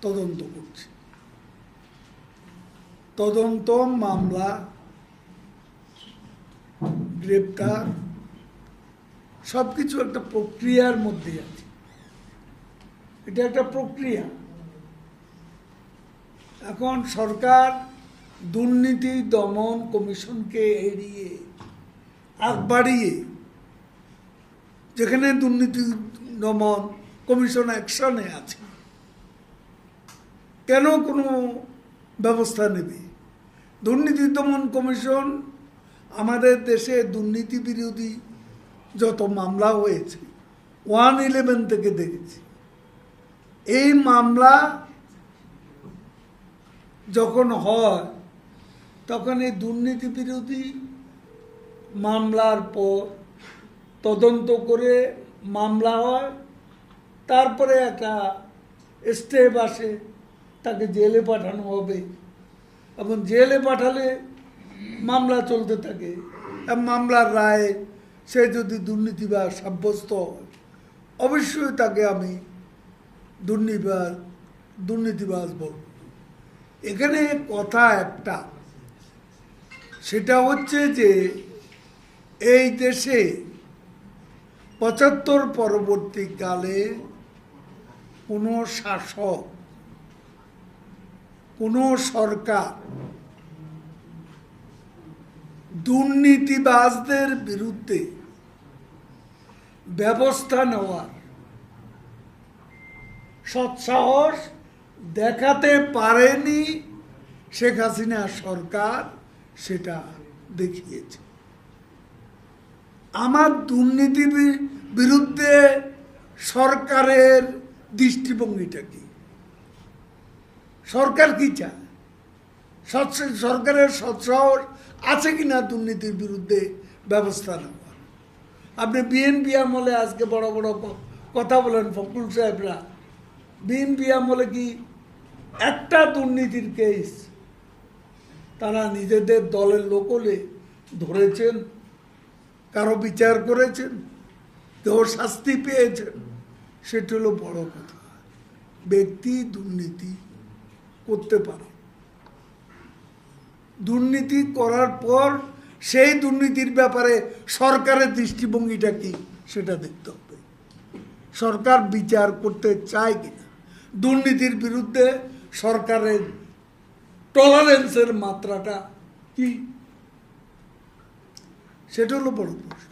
তদন্ত করছে। তদন্ত, মামলা, গ্রেপ্তার সবকিছু একটা প্রক্রিয়ার মধ্যে আছে। এটা একটা প্রক্রিয়া। এখন সরকার দুর্নীতি দমন কমিশনকে এড়িয়ে আগ বাড়িয়ে, যেখানে দুর্নীতি দমন কমিশন অ্যাকশনে আছে, কেন কোনো ব্যবস্থা নেবে? দুর্নীতি দমন কমিশন আমাদের দেশে দুর্নীতি বিরোধী যত মামলা হয়েছে 111 থেকে দেখেছি। এই মামলা যখন হয় তখন এই দুর্নীতি বিরোধী মামলার পর তদন্ত করে মামলা হয়, তারপরে একটা স্টেপ আসে, তাকে জেলে পাঠানো হবে, এবং জেলে পাঠালে মামলা চলতে থাকে। মামলার রায়ে সে যদি দুর্নীতিবাজ সাব্যস্ত হয়, অবশ্যই তাকে আমি দুর্নীতিবাজ বলব। এখানে কথা একটা, সেটা হচ্ছে যে এই দেশে ৭৫ পরবর্তীকালে কোনো শাসক, কোনো সরকার দুর্নীতিবাজদের বিরুদ্ধে ব্যবস্থা নেওয়ার সৎসাহস দেখাতে পারেনি। শেখ হাসিনা সরকার সেটা দেখিয়েছে। আমার দুর্নীতি বিরুদ্ধে সরকারের দৃষ্টিভঙ্গিটা কি? সরকার কি চায়? সরকারের সৎসাহস আছে কিনা দুর্নীতির বিরুদ্ধে ব্যবস্থা নেওয়া? আপনি বিএনপি আমলে আজকে বড় বড় কথা বলেন ফখরুল সাহেবরা, বিএনপি আমলে কি একটা দুর্নীতির কেস তারা নিজেদের দলের লোক হলে ধরেছেন, কারো বিচার করেছেন, কেউ শাস্তি পেয়েছেন? সেটা হলো বড় কথা। ব্যক্তি দুর্নীতি করতে পারে, দুর্নীতি করার পর সেই দুর্নীতির ব্যাপারে সরকারের দৃষ্টিভঙ্গিটা কি সেটা দেখতে হবে। সরকার বিচার করতে চায় কিনা, দুর্নীতির বিরুদ্ধে সরকারের টলারেন্সের মাত্রাটা কি, সেটা হলো বড় প্রশ্ন।